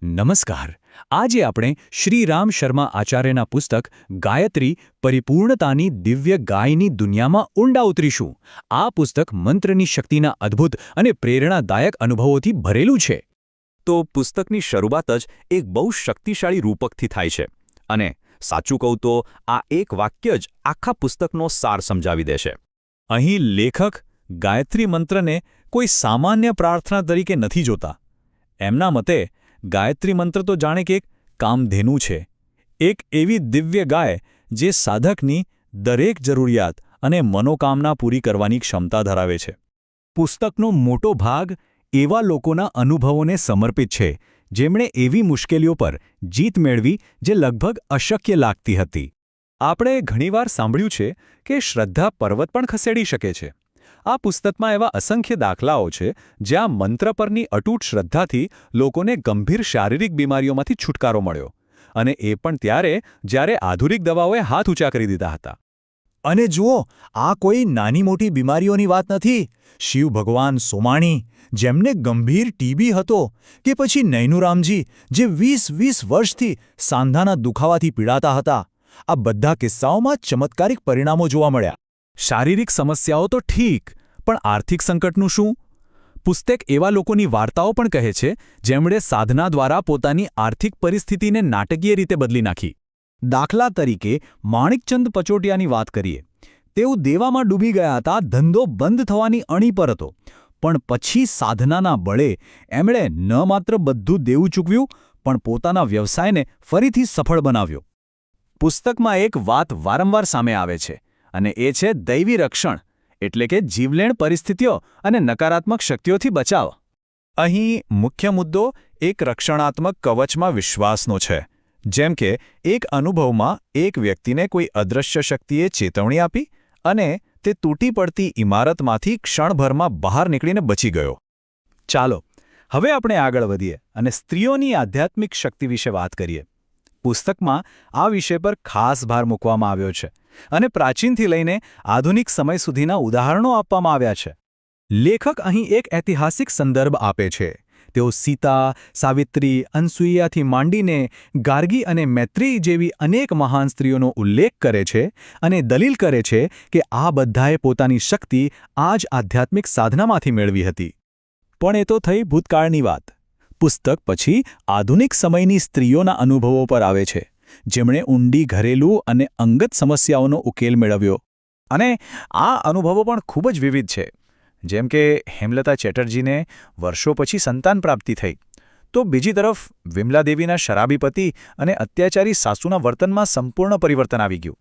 નમસ્કાર. આજે આપણે શ્રી રામ શર્મા આચાર્યના પુસ્તક ગાયત્રી પરિપૂર્ણતાની દિવ્ય ગાયની દુનિયામાં ઊંડા ઉતરીશું. આ પુસ્તક મંત્રની શક્તિના અદ્ભુત અને પ્રેરણાદાયક અનુભવોથી ભરેલું છે. તો પુસ્તકની શરૂઆત જ એક બહુ શક્તિશાળી રૂપકથી થાય છે અને સાચું કહું તો આ એક વાક્ય જ આખા પુસ્તકનો સાર સમજાવી દેશે. અહીં લેખક ગાયત્રી મંત્રને કોઈ સામાન્ય પ્રાર્થના તરીકે નથી જોતા. એમના મતે ગાયત્રી મંત્ર તો જાણે કે એક કામધેનુ છે, એક એવી દિવ્ય ગાય જે સાધકની દરેક જરૂરિયાત અને મનોકામના પૂરી કરવાની ક્ષમતા ધરાવે છે. પુસ્તકનો મોટો ભાગ એવા લોકોના અનુભવોને સમર્પિત છે જેમણે એવી મુશ્કેલીઓ પર જીત મેળવી જે લગભગ અશક્ય લાગતી હતી. આપણે ઘણીવાર સાંભળ્યું છે કે શ્રદ્ધા પર્વત પણ ખસેડી શકે છે. આ પુસ્તકમાં એવા અસંખ્ય દાખલાઓ છે જ્યાં મંત્ર પરની અતૂટ શ્રદ્ધાથી લોકોને ગંભીર શારીરિક બીમારીઓમાંથી છુટકારો મળ્યો, અને એ પણ ત્યારે જ્યારે આધુનિક દવાઓએ હાથ ઊંચા કરી દીધા હતા. અને જુઓ, આ કોઈ નાની મોટી બીમારીઓની વાત નથી. શિવ ભગવાન સોમાણી, જેમને ગંભીર ટીબી હતો, કે પછી નૈનુરામજી, જે 20 વર્ષથી સાંધાના દુખાવાથી પીડાતા હતા. આ બધા કિસ્સાઓમાં ચમત્કારિક પરિણામો જોવા મળ્યા. શારીરિક સમસ્યાઓ તો ઠીક, પણ આર્થિક સંકટનું શું? પુસ્તક એવા લોકોની વાર્તાઓ પણ કહે છે જેમણે સાધના દ્વારા પોતાની આર્થિક પરિસ્થિતિને નાટકીય રીતે બદલી નાખી. દાખલા તરીકે માણિકચંદ પચોટિયાની વાત કરીએ. તેઓ દેવામાં ડૂબી ગયા હતા, ધંધો બંધ થવાની અણી પર હતો, પણ પછી સાધનાના બળે એમણે ન માત્ર બધું દેવું ચૂકવ્યું, પણ પોતાના વ્યવસાયને ફરીથી સફળ બનાવ્યો. પુસ્તકમાં એક વાત વારંવાર સામે આવે છે, અને એ છે દૈવી રક્ષણ, એટલે કે જીવલેણ પરિસ્થિતિઓ અને નકારાત્મક શક્તિઓથી બચાવ. અહીં મુખ્ય મુદ્દો એક રક્ષણાત્મક કવચમાં વિશ્વાસનો છે. જેમ કે એક અનુભવમાં એક વ્યક્તિને કોઈ અદૃશ્ય શક્તિએ ચેતવણી આપી અને તે તૂટી પડતી ઇમારતમાંથી ક્ષણભરમાં બહાર નીકળીને બચી ગયો. ચાલો, હવે આપણે આગળ વધીએ અને સ્ત્રીઓની આધ્યાત્મિક શક્તિ વિશે વાત કરીએ. પુસ્તકમાં આ વિષય પર ખાસ ભાર મૂકવામાં આવ્યો છે અને પ્રાચીનથી લઈને આધુનિક સમય સુધીના ઉદાહરણો આપવામાં આવ્યા છે. લેખક અહીં એક ઐતિહાસિક સંદર્ભ આપે છે. તેઓ સીતા, સાવિત્રી, અનસુઈયાથી માંડીને ગાર્ગી અને મૈત્રેયી જેવી અનેક મહાન સ્ત્રીઓનો ઉલ્લેખ કરે છે અને દલીલ કરે છે કે આ બધાએ પોતાની શક્તિ આ જ આધ્યાત્મિક સાધનામાંથી મેળવી હતી. પણ એ તો થઈ ભૂતકાળની વાત. પુસ્તક પછી આધુનિક સમયની સ્ત્રીઓના અનુભવો પર આવે છે, જેમણે ઊંડી ઘરેલું અને અંગત સમસ્યાઓનો ઉકેલ મેળવ્યો. અને આ અનુભવો પણ ખૂબ જ વિવિધ છે. જેમ કે હેમલતા ચેટર્જીને વર્ષો પછી સંતાન પ્રાપ્તિ થઈ, તો બીજી તરફ વિમલા દેવીના શરાબી પતિ અને અત્યાચારી સાસુના વર્તનમાં સંપૂર્ણ પરિવર્તન આવી ગયું.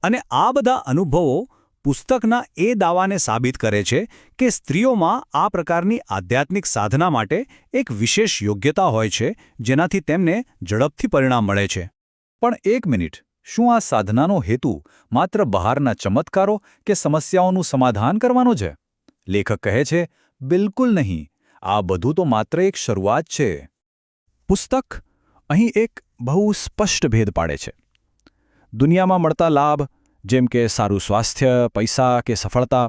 અને આ બધા અનુભવો પુસ્તકના એ દાવાને સાબિત કરે છે કે સ્ત્રીઓમાં આ પ્રકારની આધ્યાત્મિક સાધના માટે એક વિશેષ યોગ્યતા હોય છે, જેનાથી તેમને ઝડપથી પરિણામ મળે છે. પણ એક મિનિટ, શું આ સાધનાનો હેતુ માત્ર બહારના ચમત્કારો કે સમસ્યાઓનું સમાધાન કરવાનો છે? લેખક કહે છે, બિલકુલ નહીં. આ બધું તો માત્ર એક શરૂઆત છે. પુસ્તક અહીં એક બહુ સ્પષ્ટ ભેદ પાડે છે. દુનિયામાં મળતા લાભ, જેમ કે સારું સ્વાસ્થ્ય, પૈસા કે સફળતા,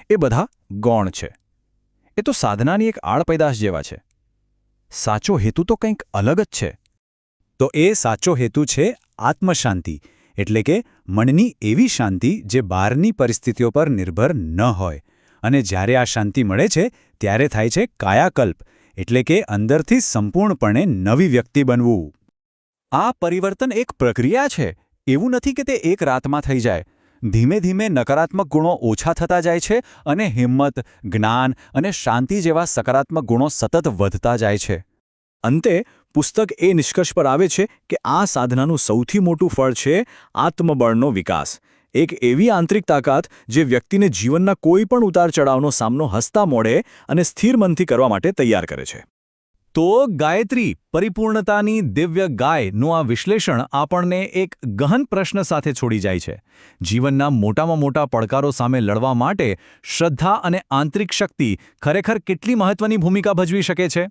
એ બધા ગૌણ છે. એ તો સાધનાની એક આડપેદાશ જેવા છે. સાચો હેતુ તો કંઈક અલગ જ છે. તો એ સાચો હેતુ છે આત્મશાંતિ, એટલે કે મનની એવી શાંતિ જે બહારની પરિસ્થિતિઓ પર નિર્ભર ન હોય. અને જ્યારે આ શાંતિ મળે છે ત્યારે થાય છે કાયાકલ્પ, એટલે કે અંદરથી સંપૂર્ણપણે નવી વ્યક્તિ બનવું. આ પરિવર્તન એક પ્રક્રિયા છે. એવું નથી કે તે એક રાતમાં થઈ જાય. ધીમે ધીમે નકારાત્મક ગુણો ઓછા થતા જાય છે અને હિંમત, જ્ઞાન અને શાંતિ જેવા સકારાત્મક ગુણો સતત વધતા જાય છે. અંતે પુસ્તક એ નિષ્કર્ષ પર આવે છે કે આ સાધનાનું સૌથી મોટું ફળ છે આત્મબળનો વિકાસ. એક એવી આંતરિક તાકાત જે વ્યક્તિને જીવનના કોઈ પણ ઉતાર ચઢાવનો સામનો હસતા મોઢે અને સ્થિર મનથી કરવા માટે તૈયાર કરે છે. તો ગાયત્રી પરિપૂર્ણતાની દિવ્ય ગાયનું આ વિશ્લેષણ આપણને એક ગહન પ્રશ્ન સાથે છોડી જાય છે. જીવનના મોટામાં મોટા પડકારો સામે લડવા માટે શ્રદ્ધા અને આંતરિક શક્તિ ખરેખર કેટલી મહત્વની ભૂમિકા ભજવી શકે છે?